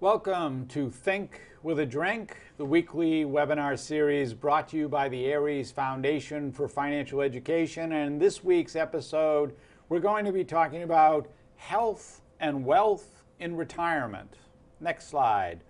Welcome to Think with a Drink, the weekly webinar series brought to you by the Aries Foundation for Financial Education. And in this week's episode, we're going to be talking about health and wealth in retirement. Next slide.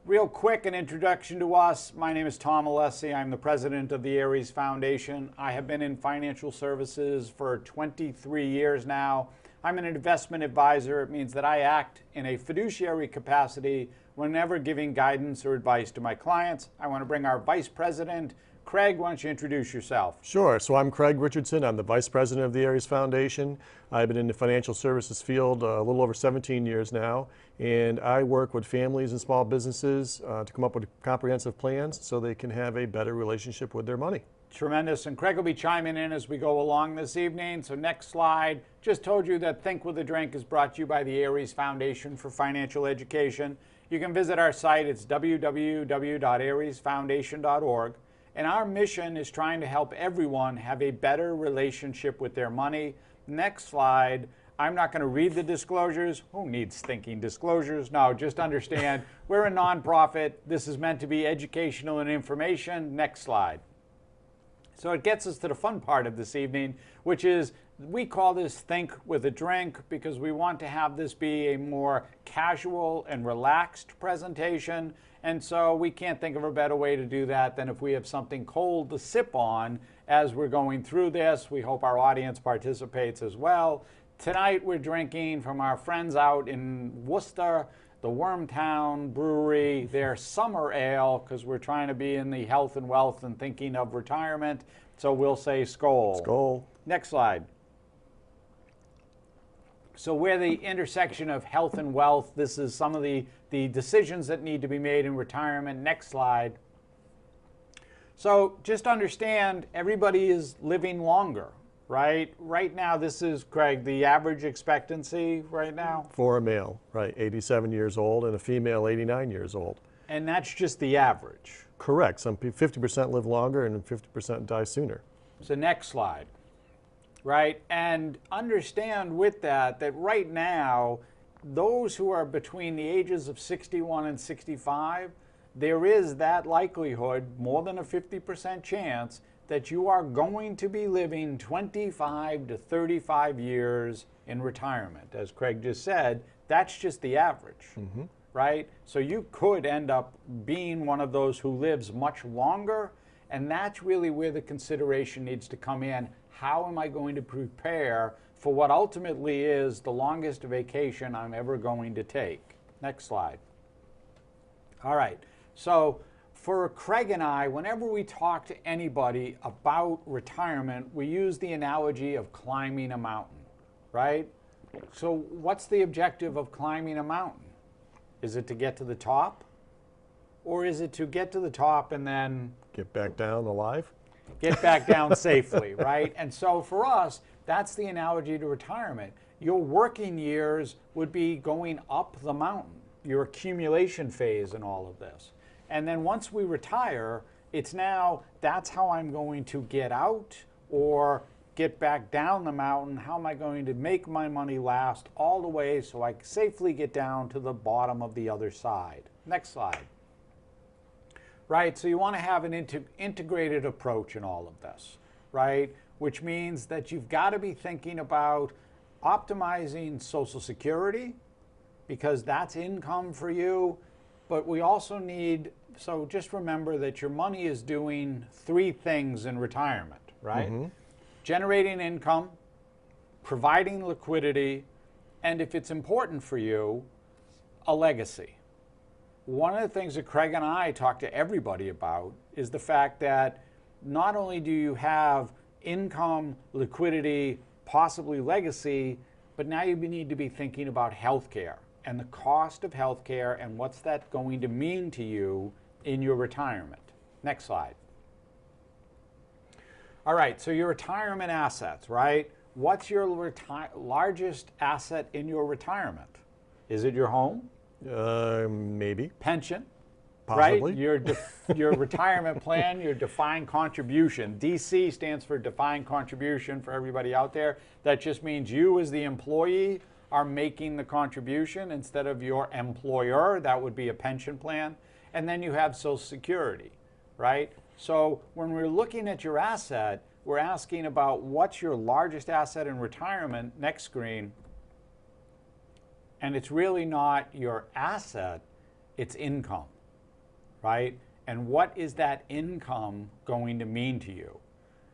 Real quick, an introduction to us. My name is Tom Alessi. I'm the president of the Aries Foundation. I have been in financial services for 23 years now. I'm an investment advisor. It means that I act in a fiduciary capacity whenever giving guidance or advice to my clients. I want to bring our vice president, Craig. Why don't you introduce yourself? Sure. So I'm Craig Richardson. I'm the vice president of the Aries Foundation. I've been in the financial services field a little over 17 years now, and I work with families and small businesses to come up with comprehensive plans so they can have a better relationship with their money. Tremendous. And Craig will be chiming in as we go along this evening. So next slide. Just told you that Think with a Drink is brought to you by the Aries Foundation for Financial Education. You can visit our site. It's www.ariesfoundation.org. And our mission is trying to help everyone have a better relationship with their money. Next slide. I'm not going to read the disclosures. Who needs thinking disclosures? No, just understand we're a nonprofit. This is meant to be educational and information. Next slide. So it gets us to the fun part of this evening, which is we call this Think with a Drink because we want to have this be a more casual and relaxed presentation. And so we can't think of a better way to do that than if we have something cold to sip on as we're going through this. We hope our audience participates as well. Tonight we're drinking from our friends out in Worcester, the Wormtown Brewery, their summer ale, because we're trying to be in the health and wealth and thinking of retirement. So we'll say Skol. Skol. Next slide. So we're the intersection of health and wealth. This is some of the decisions that need to be made in retirement. Next slide. So just understand everybody is living longer. Right? Right now, this is, Craig, the average expectancy right now? For a male, right, 87 years old, and a female, 89 years old. And that's just the average? Correct. Some 50% live longer and 50% die sooner. So next slide. Right? And understand with that right now, those who are between the ages of 61 and 65, there is that likelihood, more than a 50% chance, that you are going to be living 25 to 35 years in retirement. As Craig just said, that's just the average, right? So you could end up being one of those who lives much longer, and that's really where the consideration needs to come in. How am I going to prepare for what ultimately is the longest vacation I'm ever going to take? Next slide. All right, so for Craig and I, whenever we talk to anybody about retirement, we use the analogy of climbing a mountain, right? So what's the objective of climbing a mountain? Is it to get to the top? Or is it to get to the top and then get back down alive? Get back down safely, right? And so for us, that's the analogy to retirement. Your working years would be going up the mountain, your accumulation phase in all of this. And then once we retire, it's now, that's how I'm going to get out or get back down the mountain. How am I going to make my money last all the way so I safely get down to the bottom of the other side? Next slide. Right, so you want to have an integrated approach in all of this, right? Which means that you've got to be thinking about optimizing Social Security because that's income for you. But we also need, so just remember that your money is doing three things in retirement, right? Generating income, providing liquidity, and if it's important for you, a legacy. one of the things that Craig and I talk to everybody about is the fact that not only do you have income, liquidity, possibly legacy, but now you need to be thinking about healthcare and the cost of healthcare and what's that going to mean to you in your retirement. Next slide. All right, so your retirement assets, right? What's your largest asset in your retirement? Is it your home? Maybe. Pension? Possibly. Right? Your retirement plan, your defined contribution. DC stands for defined contribution for everybody out there. That just means you as the employee are making the contribution instead of your employer. That would be a pension plan. And then you have Social Security, right? So when we're looking at your asset, we're asking about what's your largest asset in retirement. Next screen. And it's really not your asset, it's income, right? And what is that income going to mean to you?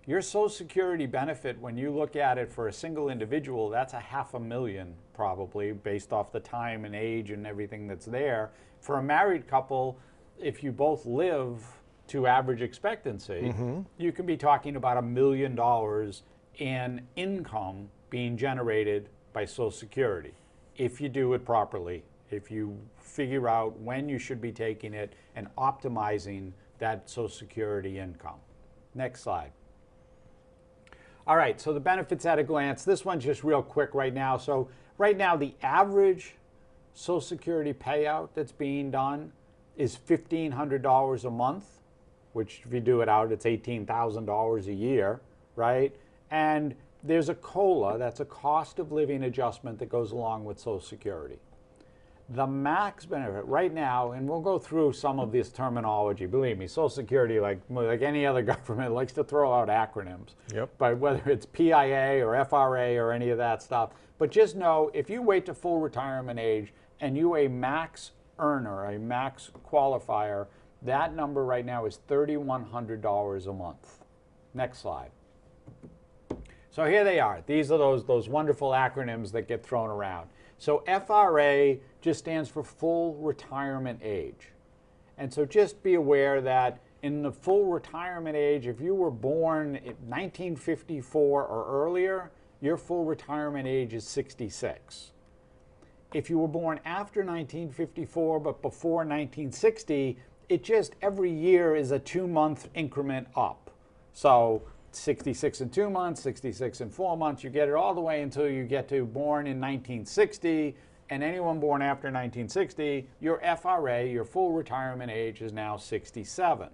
Your Social Security benefit, when you look at it for a single individual, that's $500,000 probably, based off the time and age and everything that's there. For a married couple, if you both live to average expectancy, you can be talking about $1 million in income being generated by Social Security, if you do it properly, if you figure out when you should be taking it and optimizing that Social Security income. Next slide. All right, so the benefits at a glance. This one's just real quick right now. So right now, the average Social Security payout that's being done is $1,500 a month, which if you do it out, it's $18,000 a year, right? And there's a COLA, that's a cost of living adjustment that goes along with Social Security. The max benefit right now, and we'll go through some of this terminology. Believe me, Social Security, like any other government, likes to throw out acronyms. Yep. But whether it's PIA or FRA or any of that stuff. But just know, if you wait to full retirement age and you a max earner, a max qualifier, that number right now is $3,100 a month. Next slide. So here they are. These are those wonderful acronyms that get thrown around. So FRA just stands for full retirement age. And so just be aware that in the full retirement age, if you were born in 1954 or earlier, your full retirement age is 66. If you were born after 1954 but before 1960, it just every year is a 2-month increment up. So 66 in 2 months, 66 in 4 months, you get it all the way until you get to born in 1960, and anyone born after 1960, your FRA, your full retirement age, is now 67.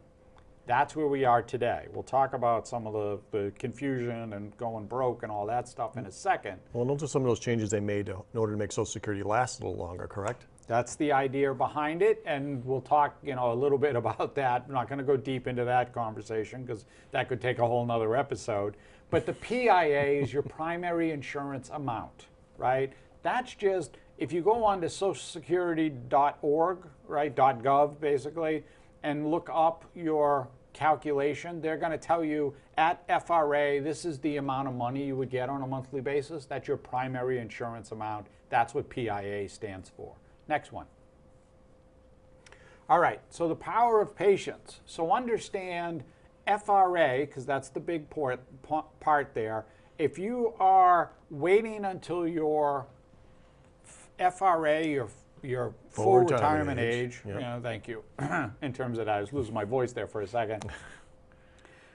That's where we are today. We'll talk about some of the confusion and going broke and all that stuff in a second. Well, those are some of those changes they made in order to make Social Security last a little longer, correct? That's the idea behind it, and we'll talk, a little bit about that. I'm not going to go deep into that conversation because that could take a whole nother episode. But the PIA is your primary insurance amount, right? That's just, if you go on to socialsecurity.org, right, .gov basically, and look up your calculation, they're going to tell you at FRA, this is the amount of money you would get on a monthly basis. That's your primary insurance amount. That's what PIA stands for. Next one. All right, so the power of patience. So understand FRA, because that's the big part there. If you are waiting until your FRA, your full retirement age, yep. Thank you, in terms of that, I was losing my voice there for a second,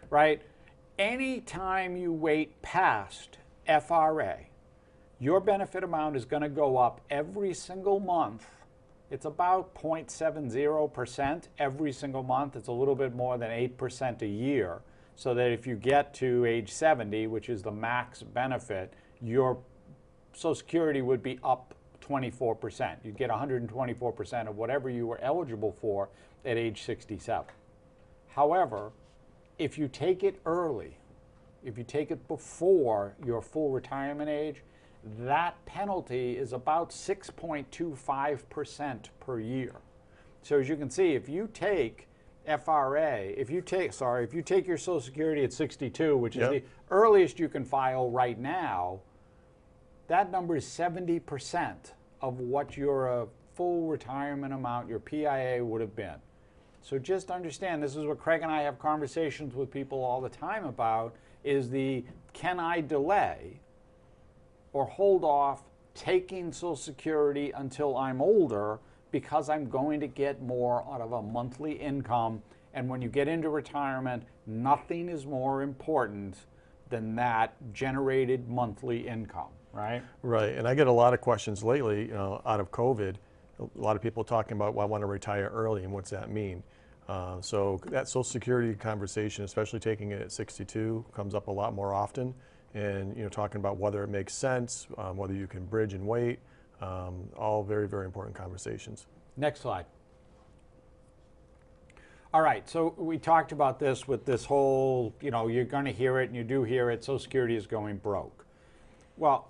right? Anytime you wait past FRA, your benefit amount is going to go up every single month. It's about 0.70% every single month. It's a little bit more than 8% a year. So that if you get to age 70, which is the max benefit, your Social Security would be up 24%. You'd get 124% of whatever you were eligible for at age 67. However, if you take it early, if you take it before your full retirement age, that penalty is about 6.25% per year. So as you can see, if you take FRA, if you take your Social Security at 62, which is the earliest you can file right now, that number is 70% of what your full retirement amount your PIA would have been. So just understand, this is what Craig and I have conversations with people all the time about, is the can I delay or hold off taking Social Security until I'm older because I'm going to get more out of a monthly income. And when you get into retirement, nothing is more important than that generated monthly income, right? Right, and I get a lot of questions lately, out of COVID, a lot of people talking about, well, I want to retire early, and what's that mean? So that Social Security conversation, especially taking it at 62, comes up a lot more often, and talking about whether it makes sense, whether you can bridge and wait, all very, very important conversations. Next slide. All right, so we talked about this with this whole, you're going to hear it, and you do hear it, Social Security is going broke. Well,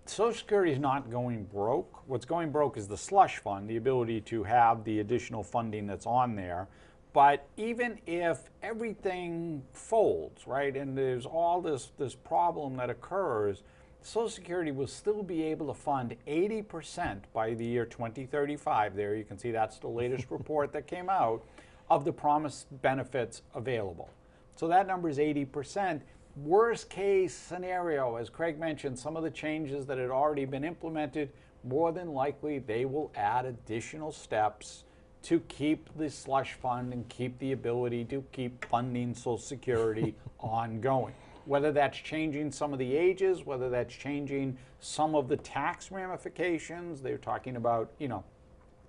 Social Security is not going broke. What's going broke is the slush fund, the ability to have the additional funding that's on there. But even if everything folds, right, and there's all this problem that occurs, Social Security will still be able to fund 80% by the year 2035. There you can see that's the latest report that came out of the promised benefits available. So that number is 80%. Worst case scenario, as Craig mentioned, some of the changes that had already been implemented, more than likely they will add additional steps to keep the slush fund and keep the ability to keep funding Social Security ongoing. Whether that's changing some of the ages, whether that's changing some of the tax ramifications, they're talking about,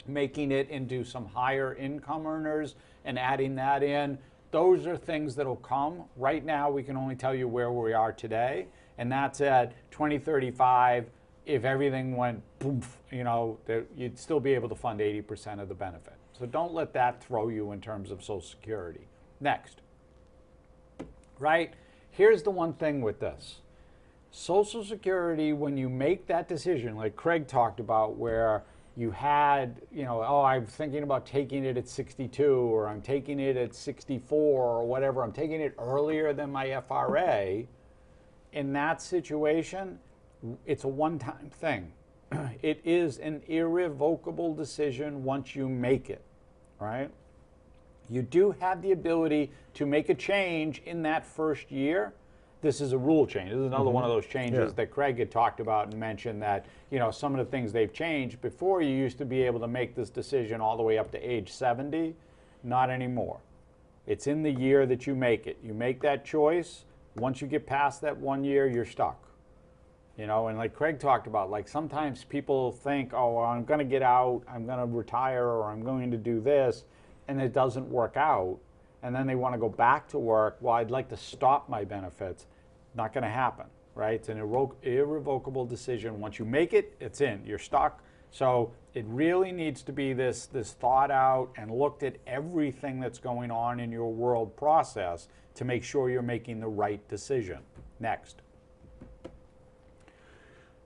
making it into some higher income earners and adding that in. Those are things that will come. Right now, we can only tell you where we are today, and that's at 2035. If everything went boom, you'd still be able to fund 80% of the benefit. So don't let that throw you in terms of Social Security. Next, right? Here's the one thing with this. Social Security, when you make that decision, like Craig talked about, where you had, oh, I'm thinking about taking it at 62, or I'm taking it at 64, or whatever, I'm taking it earlier than my FRA, in that situation, it's a one-time thing. It is an irrevocable decision once you make it, right? You do have the ability to make a change in that first year. This is a rule change. This is another one of those changes that Craig had talked about and mentioned that, some of the things they've changed. Before, you used to be able to make this decision all the way up to age 70. Not anymore. It's in the year that you make it. You make that choice. Once you get past that 1 year, you're stuck. And like Craig talked about, like sometimes people think, oh, well, I'm going to get out, I'm going to retire, or I'm going to do this, and it doesn't work out. And then they want to go back to work. Well, I'd like to stop my benefits. Not going to happen, right? It's an irrevocable decision. Once you make it, it's in. You're stuck. So it really needs to be this thought out and looked at everything that's going on in your world process to make sure you're making the right decision. Next.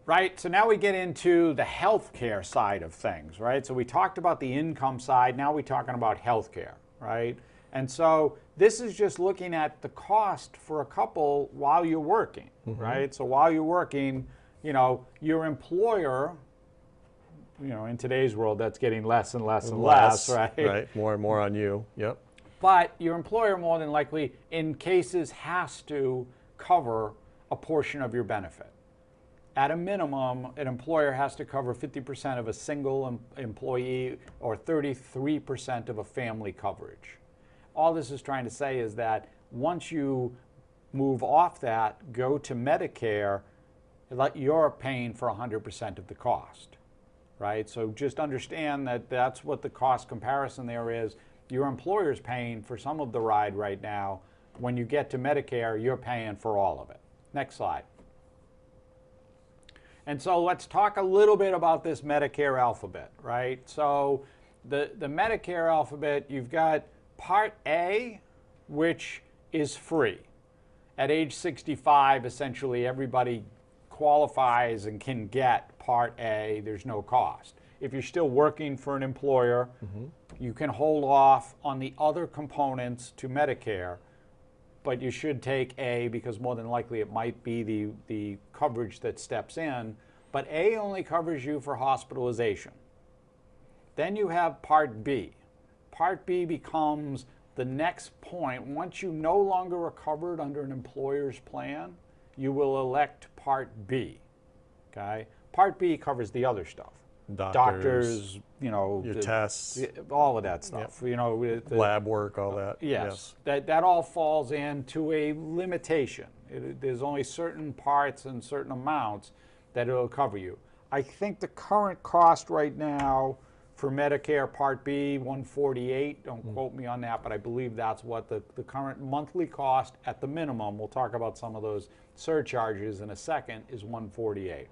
Right, so now we get into the healthcare side of things, right? So we talked about the income side, now we're talking about healthcare, right? And so this is just looking at the cost for a couple while you're working, right? So while you're working, your employer, in today's world, that's getting less and less and less, right? Right, more and more on you, yep. But your employer more than likely, in cases, has to cover a portion of your benefit. At a minimum, an employer has to cover 50% of a single employee or 33% of a family coverage. All this is trying to say is that once you move off that, go to Medicare, you're paying for 100% of the cost, right? So just understand that that's what the cost comparison there is. Your employer's paying for some of the ride right now. When you get to Medicare, you're paying for all of it. Next slide. And so let's talk a little bit about this Medicare Alphabet, right? So the Medicare Alphabet, you've got Part A, which is free. At age 65, essentially everybody qualifies and can get Part A. There's no cost. If you're still working for an employer, you can hold off on the other components to Medicare, but you should take A because more than likely it might be the coverage that steps in. But A only covers you for hospitalization. Then you have Part B. Part B becomes the next point. Once you no longer are covered under an employer's plan, you will elect Part B. Okay? Part B covers the other stuff. Doctors, you know, your tests, all of that stuff. Yep. You know, lab work, all that. Yes, that all falls into a limitation. There's only certain parts and certain amounts that it'll cover you. I think the current cost right now for Medicare Part B, $148. Don't quote me on that, but I believe that's what the current monthly cost at the minimum. We'll talk about some of those surcharges in a second. Is $148.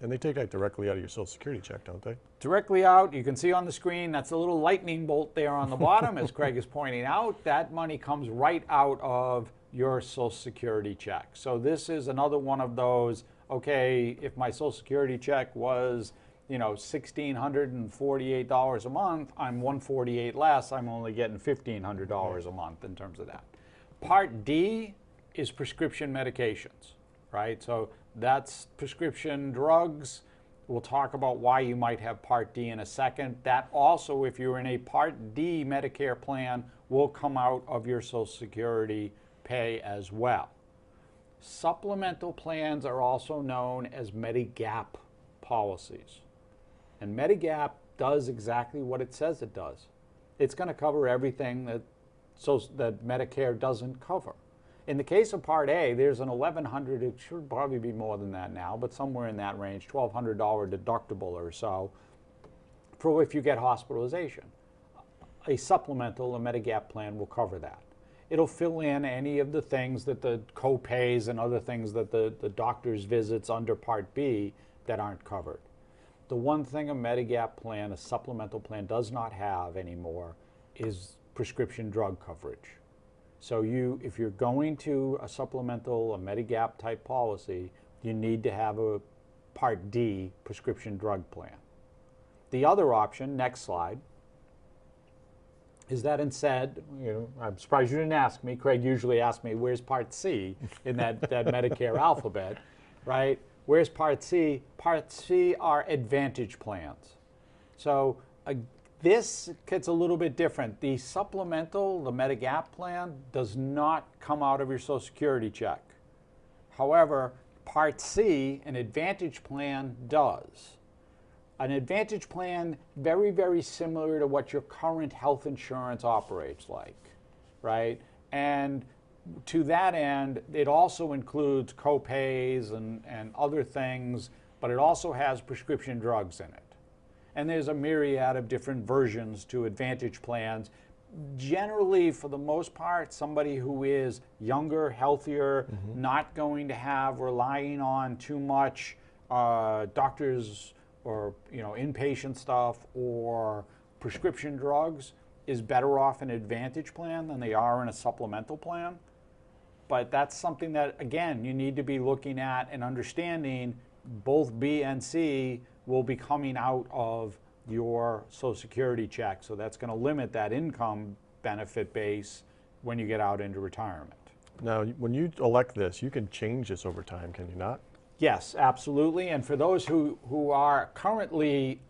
And they take that directly out of your Social Security check, don't they? Directly out. You can see on the screen, that's a little lightning bolt there on the bottom, as Craig is pointing out. That money comes right out of your Social Security check. So this is another one of those, okay, if my Social Security check was, you know, $1,648 a month, I'm $148 less, I'm only getting $1,500 a month in terms of that. Part D is prescription medications, right? So that's prescription drugs. We'll talk about why you might have Part D in a second. That also, if you're in a Part D Medicare plan, will come out of your Social Security pay as well. Supplemental plans are also known as Medigap policies. And Medigap does exactly what it says it does. It's going to cover everything that Medicare doesn't cover. In the case of Part A, there's an $1,100, it should probably be more than that now, but somewhere in that range, $1,200 deductible or so, for if you get hospitalization. A supplemental, a Medigap plan will cover that. It'll fill in any of the things that the co-pays and other things that the doctor's visits under Part B that aren't covered. The one thing a Medigap plan, a supplemental plan, does not have anymore is prescription drug coverage. So if you're going to a supplemental, a Medigap type policy, you need to have a Part D prescription drug plan. The other option, next slide, is that instead, you know, I'm surprised you didn't ask me. Craig usually asks me, where's Part C in that Medicare alphabet, right? Where's Part C? Part C are Advantage plans. So this gets a little bit different. The supplemental, the Medigap plan, does not come out of your Social Security check. However, Part C, an Advantage plan, does. An Advantage plan, very, very similar to what your current health insurance operates like, right? And to that end, it also includes co-pays and other things, but it also has prescription drugs in it. And there's a myriad of different versions to Advantage plans. Generally, for the most part, somebody who is younger, healthier, not going to have relying on too much doctors or inpatient stuff or prescription drugs is better off in an Advantage plan than they are in a supplemental plan. But that's something that, again, you need to be looking at and understanding. Both B and C will be coming out of your Social Security check. So that's going to limit that income benefit base when you get out into retirement. Now, when you elect this, you can change this over time, can you not? Yes, absolutely. And for those who are currently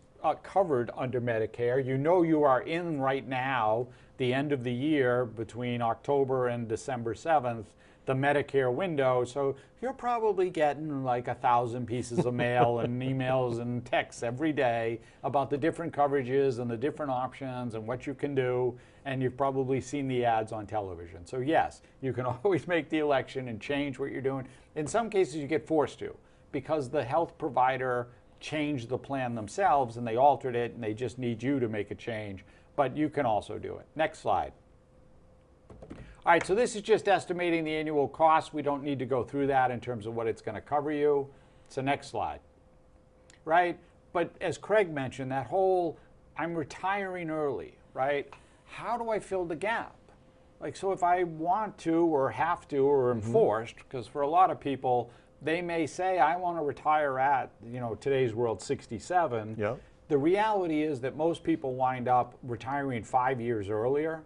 covered under Medicare, you are in right now, the end of the year between October and December 7th, the Medicare window. So you're probably getting like 1,000 pieces of mail and emails and texts every day about the different coverages and the different options and what you can do. And you've probably seen the ads on television. So yes, you can always make the election and change what you're doing. In some cases, you get forced to, because the health provider changed the plan themselves and they altered it and they just need you to make a change. But you can also do it. Next slide. All right, so this is just estimating the annual cost. We don't need to go through that in terms of what it's going to cover you. So next slide. Right? But as Craig mentioned, that whole I'm retiring early, right? How do I fill the gap? Like, so if I want to or have to or am forced, because for a lot of people, they may say, I want to retire at, today's world, 67. Yeah. The reality is that most people wind up retiring 5 years earlier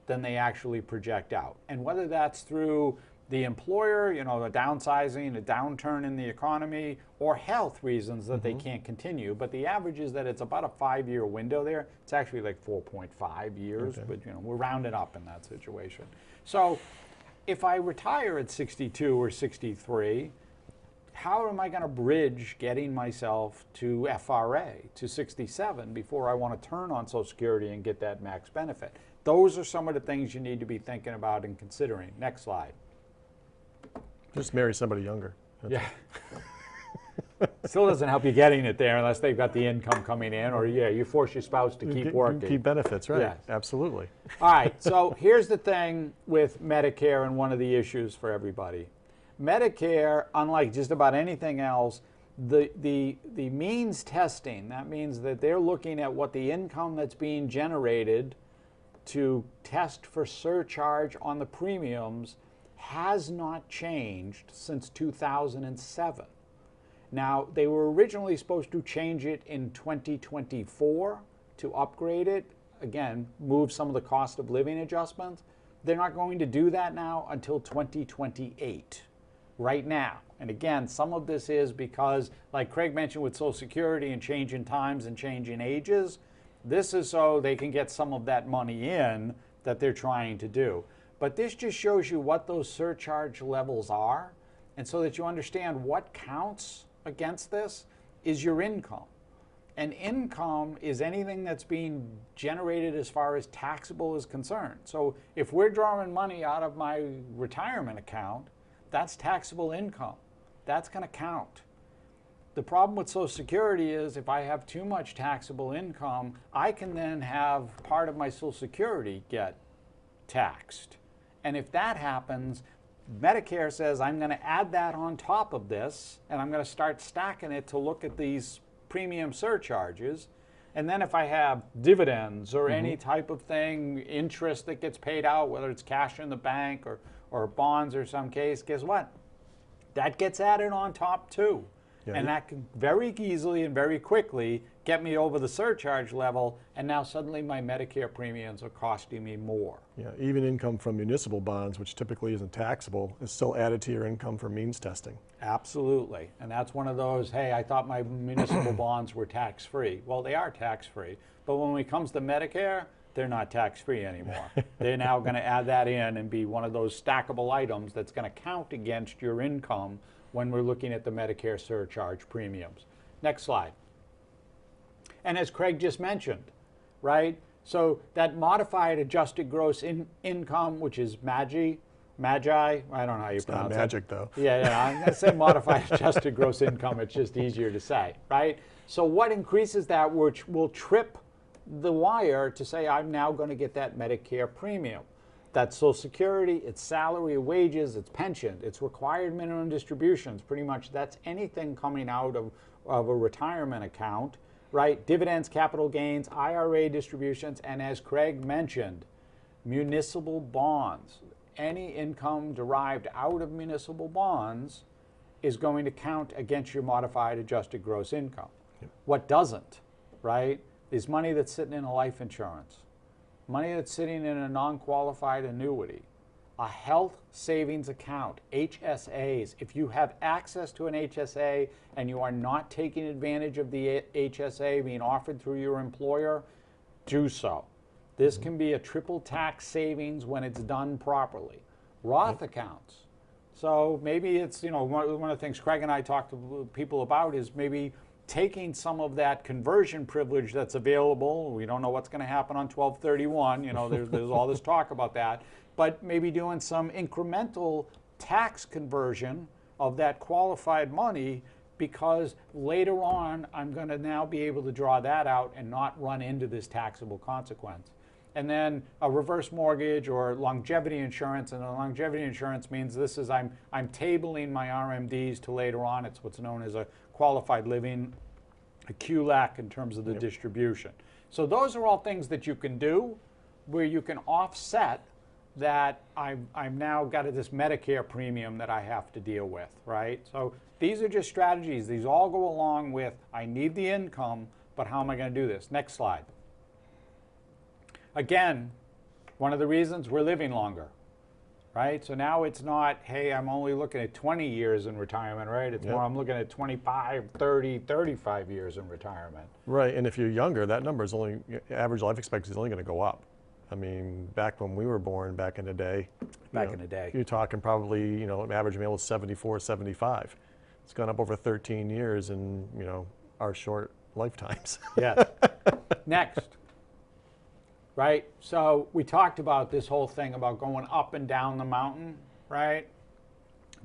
than they actually project out. And whether that's through the employer, the downsizing, a downturn in the economy, or health reasons that they can't continue. But the average is that it's about a 5-year window there. It's actually like 4.5 years, but we're rounding up in that situation. So if I retire at 62 or 63, how am I going to bridge getting myself to FRA, to 67, before I want to turn on Social Security and get that max benefit? Those are some of the things you need to be thinking about and considering. Next slide. Just marry somebody younger. Yeah. Still doesn't help you getting it there unless they've got the income coming in, or you force your spouse to keep working. Keep benefits, right? Yes. Absolutely. All right, so here's the thing with Medicare and one of the issues for everybody. Medicare, unlike just about anything else, the means testing, that means that they're looking at what the income that's being generated to test for surcharge on the premiums has not changed since 2007. Now, they were originally supposed to change it in 2024 to upgrade it. Again, move some of the cost of living adjustments. They're not going to do that now until 2028, right now. And again, some of this is because, like Craig mentioned with Social Security and changing times and changing ages, this is so they can get some of that money in that they're trying to do. But this just shows you what those surcharge levels are, and so that you understand what counts against this is your income. And income is anything that's being generated as far as taxable is concerned. So if we're drawing money out of my retirement account, that's taxable income. That's going to count. The problem with Social Security is if I have too much taxable income, I can then have part of my Social Security get taxed. And if that happens, Medicare says I'm going to add that on top of this, and I'm going to start stacking it to look at these premium surcharges. And then if I have dividends or any type of thing, interest that gets paid out, whether it's cash in the bank or bonds or some case, guess what? That gets added on top too. Yeah, and that can very easily and very quickly get me over the surcharge level, and now suddenly my Medicare premiums are costing me more. Yeah, even income from municipal bonds, which typically isn't taxable, is still added to your income for means testing. Absolutely, and that's one of those, hey, I thought my municipal bonds were tax-free. Well, they are tax-free, but when it comes to Medicare, they're not tax-free anymore. They're now going to add that in and be one of those stackable items that's going to count against your income when we're looking at the Medicare surcharge premiums. Next slide. And as Craig just mentioned, right? So that modified adjusted gross income, which is magi, I don't know how you pronounce it. Not magic though. Yeah, I'm going to say modified adjusted gross income. It's just easier to say, right? So what increases that, which will trip the wire to say I'm now going to get that Medicare premium? That's Social Security, it's salary, wages, it's pension, it's required minimum distributions. Pretty much that's anything coming out of a retirement account, right? Dividends, capital gains, IRA distributions, and as Craig mentioned, municipal bonds. Any income derived out of municipal bonds is going to count against your modified adjusted gross income. Yep. What doesn't, right, is money that's sitting in a life insurance. Money that's sitting in a non-qualified annuity, a health savings account, HSAs. If you have access to an HSA and you are not taking advantage of the HSA being offered through your employer, do so. This can be a triple tax savings when it's done properly. Roth accounts. So maybe it's, one of the things Craig and I talk to people about is maybe taking some of that conversion privilege that's available. We don't know what's going to happen on 12/31. There's all this talk about that. But maybe doing some incremental tax conversion of that qualified money, because later on I'm going to now be able to draw that out and not run into this taxable consequence. And then a reverse mortgage or longevity insurance, and the longevity insurance means this is I'm tabling my RMDs to later on. It's what's known as a qualified living, a QLAC in terms of the distribution. So those are all things that you can do where you can offset that I've now got this Medicare premium that I have to deal with, right? So these are just strategies. These all go along with I need the income, but how am I going to do this? Next slide. Again, one of the reasons we're living longer. right? So now it's not, hey, I'm only looking at 20 years in retirement, right? It's Yep. more, I'm looking at 25, 30, 35 years in retirement. Right, and if you're younger, that number is only, average life expectancy is only going to go up. I mean, back when we were born, back in the day, you're talking probably, average male is 74, 75. It's gone up over 13 years in, our short lifetimes. Yes. Next. Right? So we talked about this whole thing about going up and down the mountain, right?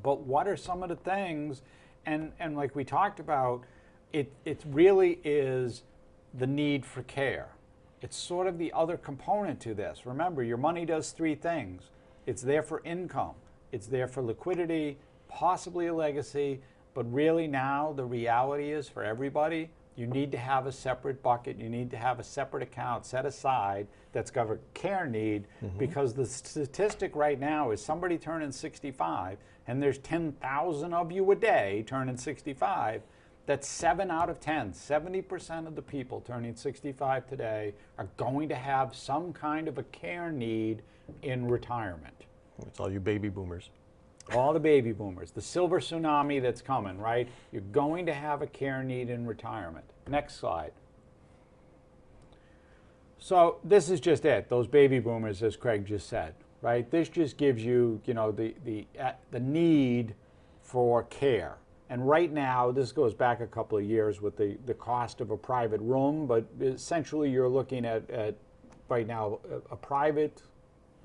But what are some of the things, and like we talked about, it really is the need for care. It's sort of the other component to this. Remember, your money does three things. It's there for income. It's there for liquidity, possibly a legacy, but really now the reality is for everybody, you need to have a separate bucket. You need to have a separate account set aside that's got a care need, because the statistic right now is somebody turning 65, and there's 10,000 of you a day turning 65. That's 7 out of 10. 70% of the people turning 65 today are going to have some kind of a care need in retirement. It's all you baby boomers. All the baby boomers, the silver tsunami that's coming, right? You're going to have a care need in retirement. Next slide. So this is just it, those baby boomers, as Craig just said, right? This just gives you, the need for care. And right now, this goes back a couple of years with the cost of a private room, but essentially you're looking at right now, a private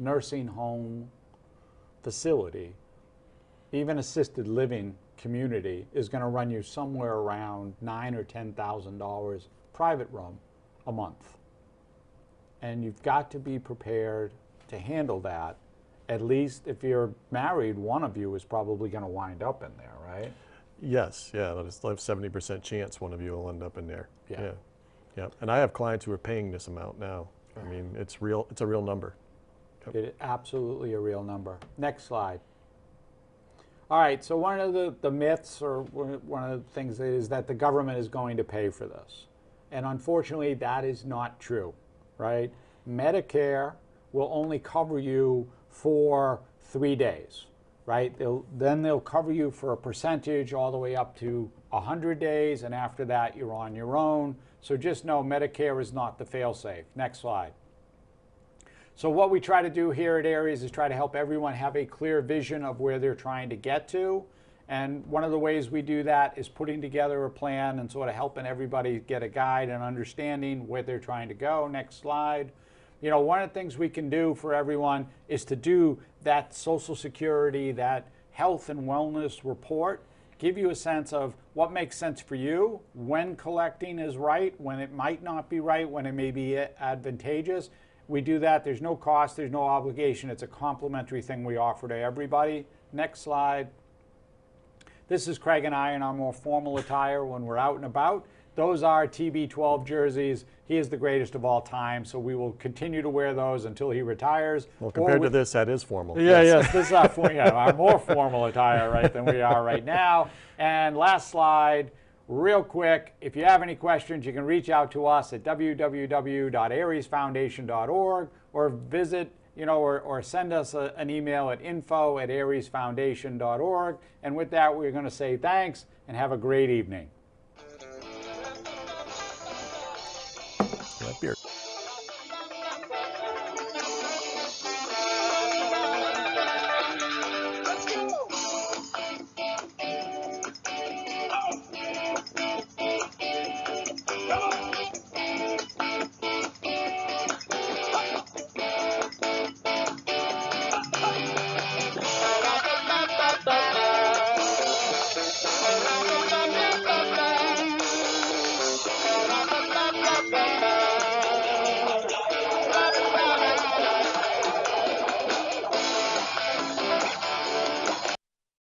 nursing home facility, even assisted living community, is going to run you somewhere around $9,000 or $10,000 private room a month. And you've got to be prepared to handle that. At least if you're married, one of you is probably going to wind up in there, right? Yes, yeah, there's a 70% chance one of you will end up in there. Yeah. And I have clients who are paying this amount now. I mean, it's real. It's a real number. It is absolutely a real number. Next slide. All right, so one of the myths, or one of the things is that the government is going to pay for this. And unfortunately, that is not true, right? Medicare will only cover you for 3 days, right? Then they'll cover you for a percentage all the way up to 100 days, and after that, you're on your own. So just know Medicare is not the fail-safe. Next slide. So what we try to do here at Aries is try to help everyone have a clear vision of where they're trying to get to. And one of the ways we do that is putting together a plan and sort of helping everybody get a guide and understanding where they're trying to go. Next slide. One of the things we can do for everyone is to do that Social Security, that health and wellness report, give you a sense of what makes sense for you, when collecting is right, when it might not be right, when it may be advantageous. We do that. There's no cost. There's no obligation. It's a complimentary thing we offer to everybody. Next slide. This is Craig and I in our more formal attire when we're out and about. Those are TB12 jerseys. He is the greatest of all time, so we will continue to wear those until he retires. Well, compared to this, that is formal. Yes. This is our more formal attire, right, than we are right now. And last slide. Real quick, if you have any questions, you can reach out to us at www.ariesfoundation.org, or visit, or send us an email at info@ariesfoundation.org. And with that, we're going to say thanks and have a great evening.